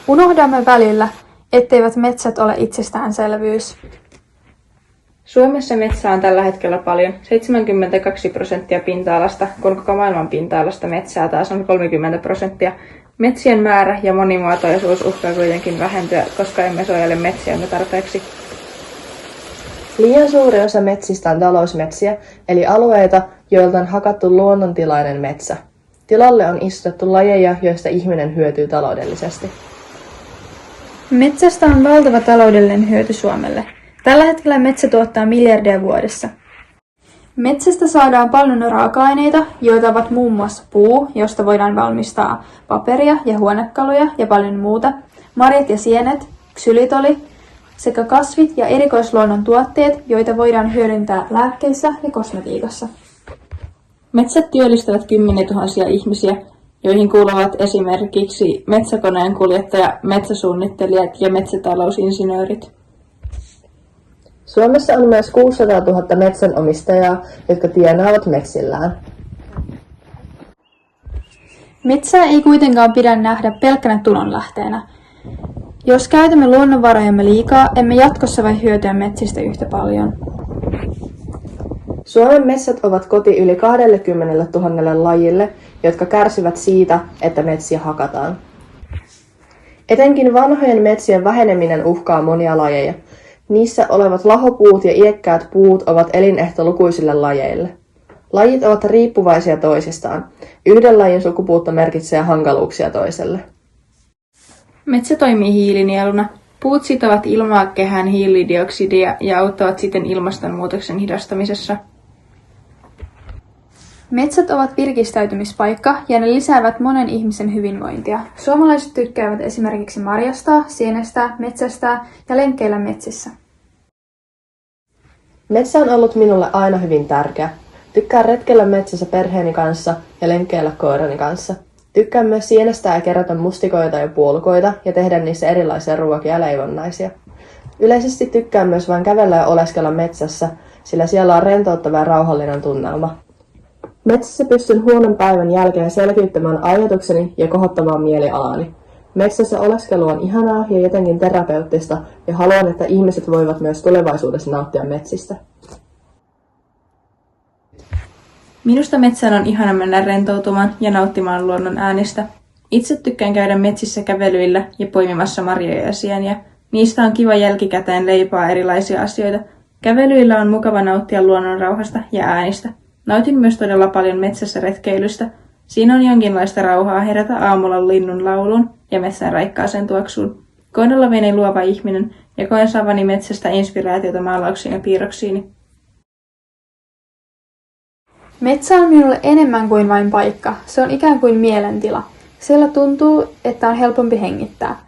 Unohdamme välillä, etteivät metsät ole itsestäänselvyys. Suomessa metsää on tällä hetkellä paljon, 72% pinta-alasta, kun koko maailman pinta-alasta metsää taas on 30%. Metsien määrä ja monimuotoisuus uhkaa kuitenkin vähentyä, koska emme suojele metsiämme tarpeeksi. Liian suuri osa metsistä on talousmetsiä, eli alueita, joilta on hakattu luonnontilainen metsä. Tilalle on istutettu lajeja, joista ihminen hyötyy taloudellisesti. Metsästä on valtava taloudellinen hyöty Suomelle. Tällä hetkellä metsä tuottaa miljardeja vuodessa. Metsästä saadaan paljon raaka-aineita, joita ovat muun muassa puu, josta voidaan valmistaa paperia ja huonekaluja ja paljon muuta, marjat ja sienet, ksylitoli sekä kasvit ja erikoisluonnon tuotteet, joita voidaan hyödyntää lääkkeissä ja kosmetiikassa. Metsät työllistävät kymmeniätuhansia ihmisiä, joihin kuuluvat esimerkiksi metsäkoneen kuljettaja, metsäsuunnittelijat ja metsätalousinsinöörit. Suomessa on myös 600 000 metsänomistajaa, jotka tienaavat metsillään. Metsää ei kuitenkaan pidä nähdä pelkkänä tulonlähteenä. Jos käytämme luonnonvarojamme liikaa, emme jatkossa voi hyötyä metsistä yhtä paljon. Suomen metsät ovat koti yli 20 000 lajille, jotka kärsivät siitä, että metsiä hakataan. Etenkin vanhojen metsien väheneminen uhkaa monia lajeja. Niissä olevat lahopuut ja iäkkäät puut ovat elinehto lukuisille lajeille. Lajit ovat riippuvaisia toisistaan. Yhden lajin sukupuutto merkitsee hankaluuksia toiselle. Metsä toimii hiilinieluna. Puut sitovat ilmaa kehään hiilidioksidia ja auttavat siten ilmastonmuutoksen hidastamisessa. Metsät ovat virkistäytymispaikka ja ne lisäävät monen ihmisen hyvinvointia. Suomalaiset tykkäävät esimerkiksi marjastaa, sienestää, metsästää ja lenkkeillä metsissä. Metsä on ollut minulle aina hyvin tärkeä. Tykkään retkellä metsässä perheeni kanssa ja lenkkeillä koirani kanssa. Tykkään myös sienestää ja kerätä mustikoita ja puolukoita ja tehdä niissä erilaisia ruokia ja leivonnaisia. Yleisesti tykkään myös vain kävellä ja oleskella metsässä, sillä siellä on rentouttava ja rauhallinen tunnelma. Metsässä pystyn huonon päivän jälkeen selkiyttämään ajatukseni ja kohottamaan mielialani. Metsässä oleskelu on ihanaa ja jotenkin terapeuttista ja haluan, että ihmiset voivat myös tulevaisuudessa nauttia metsistä. Minusta metsään on ihana mennä rentoutumaan ja nauttimaan luonnon äänistä. Itse tykkään käydä metsissä kävelyillä ja poimimassa marjoja ja sieniä. Niistä on kiva jälkikäteen leipaa erilaisia asioita. Kävelyillä on mukava nauttia luonnon rauhasta ja äänistä. Nautin myös todella paljon metsässä retkeilystä. Siinä on jonkinlaista rauhaa herätä aamulla linnun lauluun ja metsän raikkaaseen tuoksuun. Koen olevani luova ihminen ja koen saavani metsästä inspiraatiota maalauksiin ja piirroksiini. Metsä on minulle enemmän kuin vain paikka. Se on ikään kuin mielentila. Siellä tuntuu, että on helpompi hengittää.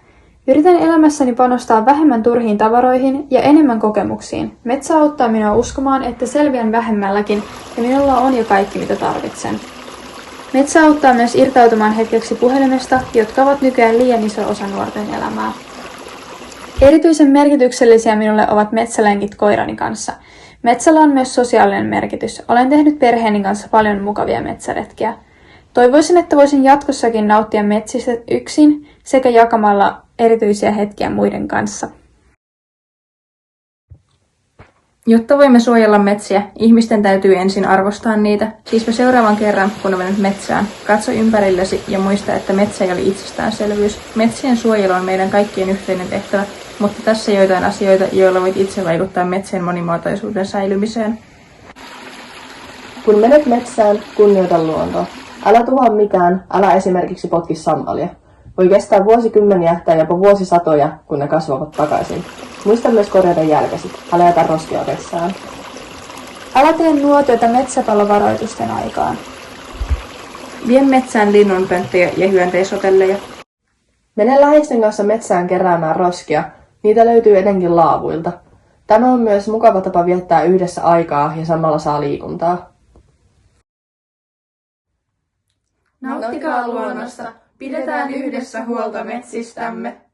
Yritän elämässäni panostaa vähemmän turhiin tavaroihin ja enemmän kokemuksiin. Metsä auttaa minua uskomaan, että selviän vähemmälläkin ja minulla on jo kaikki, mitä tarvitsen. Metsä auttaa myös irtautumaan hetkeksi puhelimesta, jotka ovat nykyään liian iso osa nuorten elämää. Erityisen merkityksellisiä minulle ovat metsälenkit koirani kanssa. Metsällä on myös sosiaalinen merkitys. Olen tehnyt perheeni kanssa paljon mukavia metsäretkiä. Toivoisin, että voisin jatkossakin nauttia metsistä yksin sekä jakamalla erityisiä hetkiä muiden kanssa. Jotta voimme suojella metsiä, ihmisten täytyy ensin arvostaa niitä. Siispä seuraavan kerran, kun menet metsään, katso ympärillesi ja muista, että metsä ei ole itsestäänselvyys. Metsien suojelu on meidän kaikkien yhteinen tehtävä, mutta tässä joitain asioita, joilla voit itse vaikuttaa metsien monimuotoisuuden säilymiseen. Kun menet metsään, kunnioita luontoa. Älä tuhoa mitään, älä esimerkiksi potki sammalia. Voi kestää vuosikymmeniä tai jopa vuosisatoja, kun ne kasvavat takaisin. Muista myös korjata jälkesi. Älä jätä roskia metsään. Älä tee nuotiota metsäpalovaroitusten aikaan. Vie metsään linnunpönttöjä ja hyönteishotelleja. Mene läheisten kanssa metsään keräämään roskia. Niitä löytyy etenkin laavuilta. Tämä on myös mukava tapa viettää yhdessä aikaa ja samalla saa liikuntaa. Nauttikaa luonnosta. Pidetään yhdessä huolta metsistämme.